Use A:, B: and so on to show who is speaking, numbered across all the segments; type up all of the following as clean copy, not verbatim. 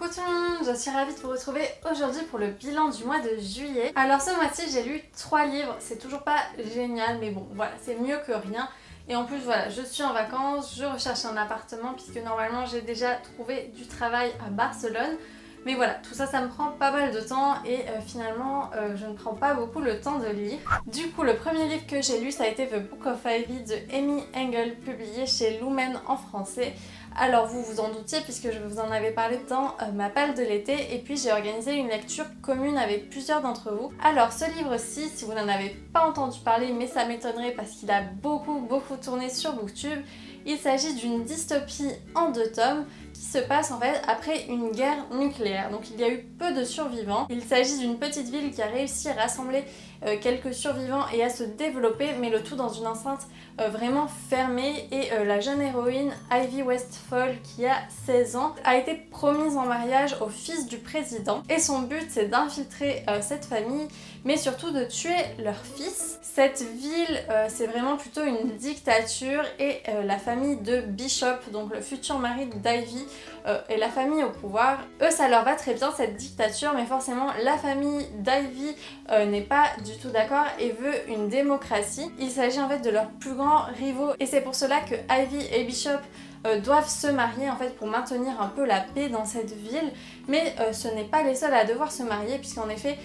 A: Coucou tout le monde, je suis ravie de vous retrouver aujourd'hui pour le bilan du mois de juillet. Alors ce mois-ci j'ai lu 3 livres, c'est toujours pas génial mais bon voilà, c'est mieux que rien. Et en plus voilà, je suis en vacances, je recherche un appartement puisque normalement j'ai déjà trouvé du travail à Barcelone. Mais voilà, tout ça, ça me prend pas mal de temps et finalement, je ne prends pas beaucoup le temps de lire. Du coup, le premier livre que j'ai lu, ça a été The Book of Ivy de Amy Engel, publié chez Lumen en français. Alors vous vous en doutiez puisque je vous en avais parlé dans ma palle de l'été et puis j'ai organisé une lecture commune avec plusieurs d'entre vous. Alors ce livre-ci, si vous n'en avez pas entendu parler, mais ça m'étonnerait parce qu'il a beaucoup tourné sur Booktube, il s'agit d'une dystopie en 2 tomes qui se passe en fait après une guerre nucléaire. Donc il y a eu peu de survivants. Il s'agit d'une petite ville qui a réussi à rassembler quelques survivants et à se développer, mais le tout dans une enceinte vraiment fermée. Et la jeune héroïne Ivy Westfall, qui a 16 ans, a été promise en mariage au fils du président. Et son but, c'est d'infiltrer cette famille, mais surtout de tuer leur fils. Cette ville, c'est vraiment plutôt une dictature et la famille de Bishop, donc le futur mari d'Ivy, et la famille au pouvoir. Eux, ça leur va très bien cette dictature, mais forcément la famille d'Ivy n'est pas du tout d'accord et veut une démocratie. Il s'agit en fait de leurs plus grands rivaux et c'est pour cela que Ivy et Bishop doivent se marier en fait pour maintenir un peu la paix dans cette ville, mais ce n'est pas les seuls à devoir se marier puisqu'en effet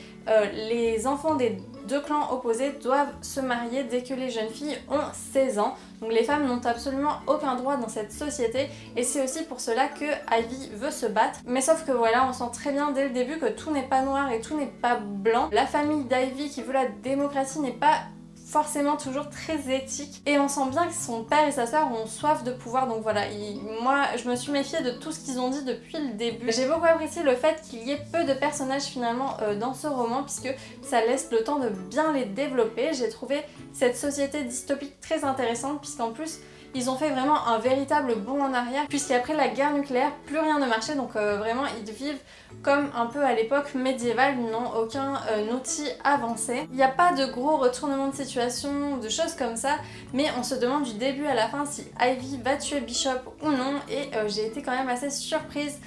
A: les enfants des 2 clans opposés doivent se marier dès que les jeunes filles ont 16 ans. Donc les femmes n'ont absolument aucun droit dans cette société et c'est aussi pour cela que Ivy veut se battre. Mais sauf que voilà, on sent très bien dès le début que tout n'est pas noir et tout n'est pas blanc. La famille d'Ivy qui veut la démocratie n'est pas forcément toujours très éthique et on sent bien que son père et sa sœur ont soif de pouvoir, donc voilà, moi je me suis méfiée de tout ce qu'ils ont dit depuis le début. J'ai beaucoup apprécié le fait qu'il y ait peu de personnages finalement dans ce roman puisque ça laisse le temps de bien les développer. J'ai trouvé cette société dystopique très intéressante puisqu'en plus ils ont fait vraiment un véritable bond en arrière puisqu'après la guerre nucléaire plus rien ne marchait, donc vraiment ils vivent comme un peu à l'époque médiévale, ils n'ont aucun outil avancé. Il n'y a pas de gros retournement de situation, de choses comme ça, mais on se demande du début à la fin si Ivy va tuer Bishop ou non et j'ai été quand même assez surprise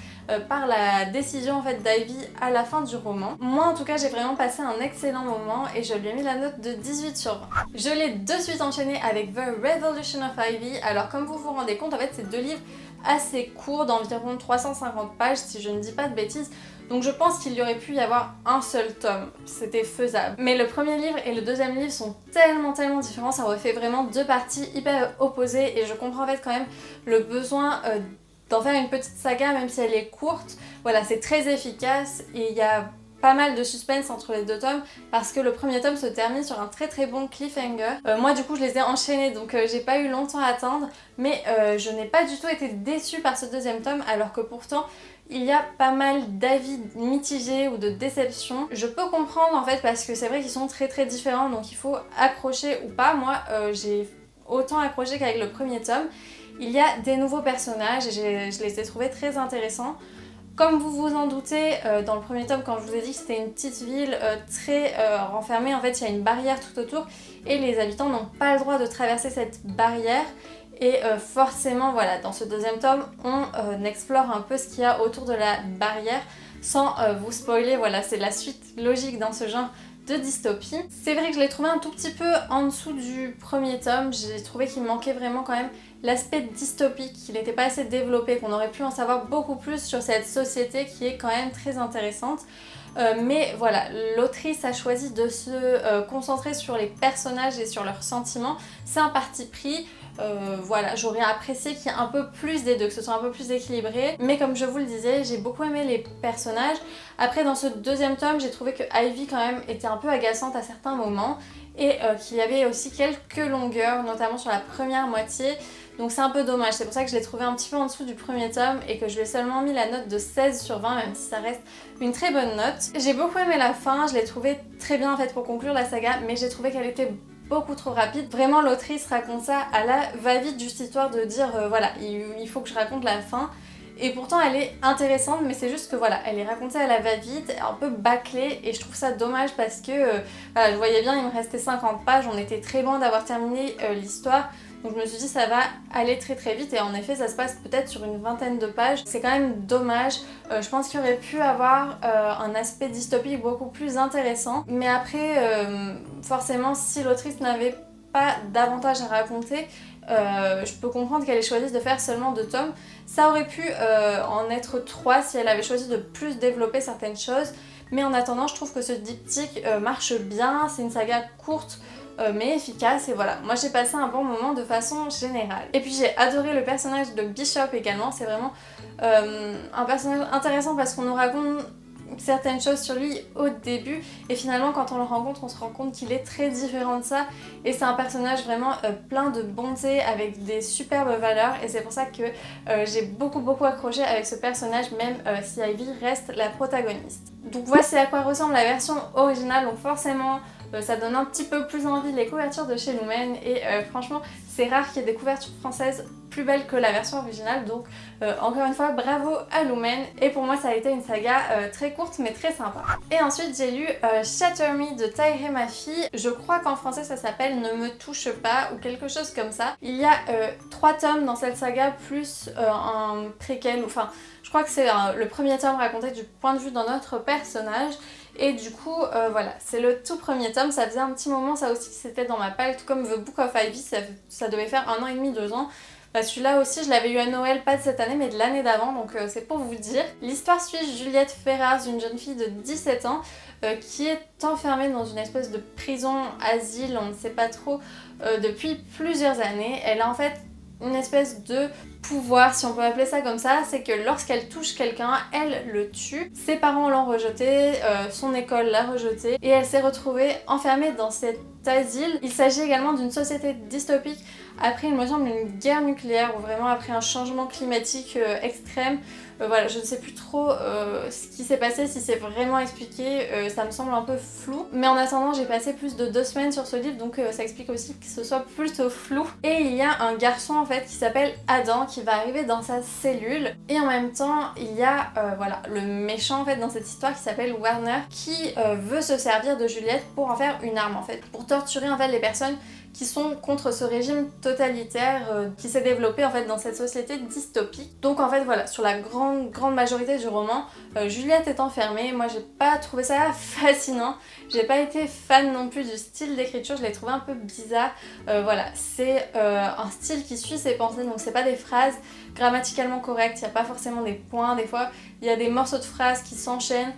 A: par la décision en fait d'Ivy à la fin du roman. Moi en tout cas j'ai vraiment passé un excellent moment et je lui ai mis la note de 18/20. Je l'ai de suite enchaîné avec The Revolution of Ivy. Alors comme vous vous rendez compte, en fait c'est 2 livres assez courts d'environ 350 pages si je ne dis pas de bêtises. Donc je pense qu'il y aurait pu y avoir un seul tome, c'était faisable. Mais le premier livre et le deuxième livre sont tellement différents, ça aurait fait vraiment 2 parties hyper opposées et je comprends en fait quand même le besoin d'en faire une petite saga même si elle est courte. Voilà, c'est très efficace et il y a pas mal de suspense entre les 2 tomes parce que le premier tome se termine sur un très bon cliffhanger. Moi du coup je les ai enchaînés donc j'ai pas eu longtemps à attendre, mais je n'ai pas du tout été déçue par ce 2e tome alors que pourtant il y a pas mal d'avis mitigés ou de déceptions. Je peux comprendre en fait parce que c'est vrai qu'ils sont très différents donc il faut accrocher ou pas. Moi j'ai autant accroché qu'avec le premier tome. Il y a des nouveaux personnages et je les ai trouvés très intéressants. Comme vous vous en doutez, dans le premier tome, quand je vous ai dit que c'était une petite ville très renfermée, en fait il y a une barrière tout autour et les habitants n'ont pas le droit de traverser cette barrière. Et forcément, voilà, dans ce 2e tome, on explore un peu ce qu'il y a autour de la barrière sans vous spoiler. Voilà, c'est la suite logique dans ce genre de dystopie. C'est vrai que je l'ai trouvé un tout petit peu en dessous du premier tome. J'ai trouvé qu'il manquait vraiment quand même l'aspect dystopique, qu'il n'était pas assez développé, qu'on aurait pu en savoir beaucoup plus sur cette société qui est quand même très intéressante. Mais voilà, l'autrice a choisi de se concentrer sur les personnages et sur leurs sentiments. C'est un parti pris. Voilà, j'aurais apprécié qu'il y ait un peu plus des 2, que ce soit un peu plus équilibré. Mais comme je vous le disais, j'ai beaucoup aimé les personnages. Après, dans ce 2e tome, j'ai trouvé que Ivy quand même était un peu agaçante à certains moments. Et qu'il y avait aussi quelques longueurs, notamment sur la première moitié. Donc c'est un peu dommage, c'est pour ça que je l'ai trouvé un petit peu en dessous du premier tome et que je lui ai seulement mis la note de 16/20, même si ça reste une très bonne note. J'ai beaucoup aimé la fin, je l'ai trouvée très bien en fait pour conclure la saga, mais j'ai trouvé qu'elle était beaucoup trop rapide. Vraiment l'autrice raconte ça à la va-vite, juste histoire de dire voilà, il faut que je raconte la fin. Et pourtant elle est intéressante, mais c'est juste que voilà, elle est racontée à la va-vite, un peu bâclée, et je trouve ça dommage parce que voilà, je voyais bien, il me restait 50 pages, on était très loin d'avoir terminé l'histoire. Donc je me suis dit ça va aller très très vite et en effet ça se passe peut-être sur une vingtaine de pages. C'est quand même dommage, je pense qu'il aurait pu avoir un aspect dystopique beaucoup plus intéressant. Mais après forcément si l'autrice n'avait pas davantage à raconter, je peux comprendre qu'elle ait choisi de faire seulement 2 tomes. Ça aurait pu en être 3 si elle avait choisi de plus développer certaines choses. Mais en attendant, je trouve que ce diptyque marche bien, c'est une saga courte mais efficace et voilà. Moi j'ai passé un bon moment de façon générale. Et puis j'ai adoré le personnage de Bishop également, c'est vraiment un personnage intéressant parce qu'on nous raconte certaines choses sur lui au début et finalement quand on le rencontre on se rend compte qu'il est très différent de ça et c'est un personnage vraiment plein de bonté avec des superbes valeurs et c'est pour ça que j'ai beaucoup accroché avec ce personnage même si Ivy reste la protagoniste. Donc voici à quoi ressemble la version originale, donc forcément ça donne un petit peu plus envie les couvertures de chez Lumen et franchement c'est rare qu'il y ait des couvertures françaises plus belles que la version originale, donc encore une fois bravo à Lumen et pour moi ça a été une saga très courte mais très sympa. Et ensuite j'ai lu Shatter Me de Tahereh Mafi, je crois qu'en français ça s'appelle Ne me touche pas ou quelque chose comme ça. Il y a 3 tomes dans cette saga plus un préquel, enfin je crois que c'est le premier tome raconté du point de vue d'un autre personnage. Et du coup, voilà, c'est le tout premier tome, ça faisait un petit moment ça aussi que c'était dans ma palle, tout comme The Book of Ivy, ça devait faire 1 an et demi, 2 ans. Bah, celui-là aussi, je l'avais eu à Noël, pas de cette année, mais de l'année d'avant, donc c'est pour vous dire. L'histoire suit Juliette Ferrars, une jeune fille de 17 ans, qui est enfermée dans une espèce de prison-asile, on ne sait pas trop, depuis plusieurs années. Elle a en fait une espèce de pouvoir, si on peut appeler ça comme ça, c'est que lorsqu'elle touche quelqu'un, elle le tue. Ses parents l'ont rejetée, son école l'a rejetée et elle s'est retrouvée enfermée dans cet asile. Il s'agit également d'une société dystopique après, il me semble, une guerre nucléaire ou vraiment après un changement climatique extrême. Voilà, je ne sais plus trop ce qui s'est passé, si c'est vraiment expliqué, ça me semble un peu flou. Mais en attendant, j'ai passé plus de 2 semaines sur ce livre, donc ça explique aussi que ce soit plutôt flou. Et il y a un garçon en fait qui s'appelle Adam qui va arriver dans sa cellule. Et en même temps, il y a voilà, le méchant en fait dans cette histoire qui s'appelle Warner qui veut se servir de Juliette pour en faire une arme en fait, pour torturer en fait les personnes qui sont contre ce régime totalitaire qui s'est développé en fait dans cette société dystopique. Donc en fait voilà, sur la grande majorité du roman, Juliette est enfermée. Moi j'ai pas trouvé ça fascinant, j'ai pas été fan non plus du style d'écriture, je l'ai trouvé un peu bizarre. Voilà, c'est un style qui suit ses pensées, donc c'est pas des phrases grammaticalement correctes, il n'y a pas forcément des points, des fois il y a des morceaux de phrases qui s'enchaînent.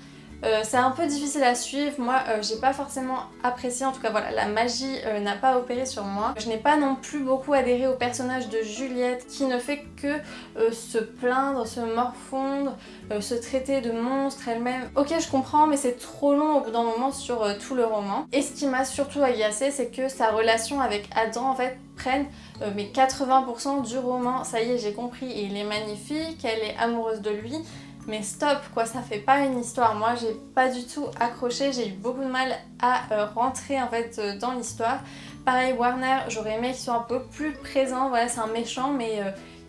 A: C'est un peu difficile à suivre, moi j'ai pas forcément apprécié, en tout cas voilà, la magie n'a pas opéré sur moi. Je n'ai pas non plus beaucoup adhéré au personnage de Juliette qui ne fait que se plaindre, se morfondre, se traiter de monstre elle-même. Ok, je comprends, mais c'est trop long au bout d'un moment sur tout le roman. Et ce qui m'a surtout agacée, c'est que sa relation avec Adam en fait prenne mais 80% du roman. Ça y est, j'ai compris, il est magnifique, elle est amoureuse de lui. Mais stop quoi, ça fait pas une histoire. Moi j'ai pas du tout accroché, j'ai eu beaucoup de mal à rentrer en fait dans l'histoire. Pareil Warner, j'aurais aimé qu'il soit un peu plus présent, voilà c'est un méchant mais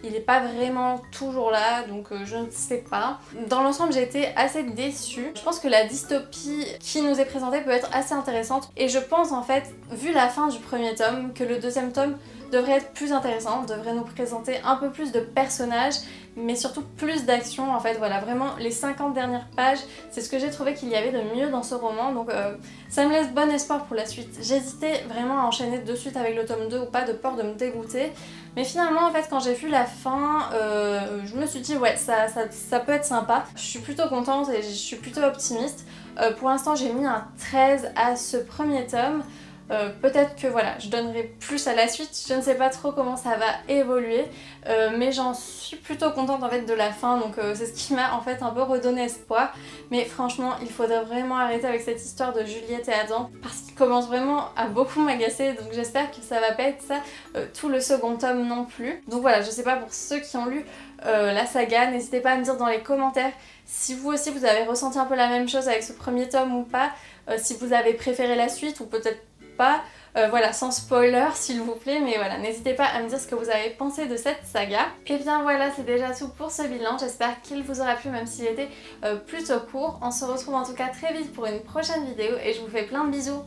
A: il est pas vraiment toujours là, donc je ne sais pas. Dans l'ensemble j'ai été assez déçue. Je pense que la dystopie qui nous est présentée peut être assez intéressante et je pense en fait, vu la fin du premier tome, que le deuxième tome devrait être plus intéressant, devrait nous présenter un peu plus de personnages mais surtout plus d'action en fait, voilà vraiment les 50 dernières pages c'est ce que j'ai trouvé qu'il y avait de mieux dans ce roman, donc ça me laisse bon espoir pour la suite. J'hésitais vraiment à enchaîner de suite avec le tome 2 ou pas, de peur de me dégoûter, mais finalement en fait quand j'ai vu la fin je me suis dit ouais ça peut être sympa. Je suis plutôt contente et je suis plutôt optimiste. Pour l'instant j'ai mis un 13 à ce premier tome. Peut-être que voilà, je donnerai plus à la suite, je ne sais pas trop comment ça va évoluer, mais j'en suis plutôt contente en fait de la fin, donc c'est ce qui m'a en fait un peu redonné espoir. Mais franchement, il faudrait vraiment arrêter avec cette histoire de Juliette et Adam, parce qu'il commence vraiment à beaucoup m'agacer, donc j'espère que ça va pas être ça tout le second tome non plus. Donc voilà, je sais pas, pour ceux qui ont lu la saga, n'hésitez pas à me dire dans les commentaires si vous aussi vous avez ressenti un peu la même chose avec ce premier tome ou pas, si vous avez préféré la suite ou peut-être pas, voilà, sans spoiler s'il vous plaît, mais voilà, n'hésitez pas à me dire ce que vous avez pensé de cette saga. Et bien voilà, c'est déjà tout pour ce bilan, j'espère qu'il vous aura plu même s'il était plutôt court. On se retrouve en tout cas très vite pour une prochaine vidéo et je vous fais plein de bisous.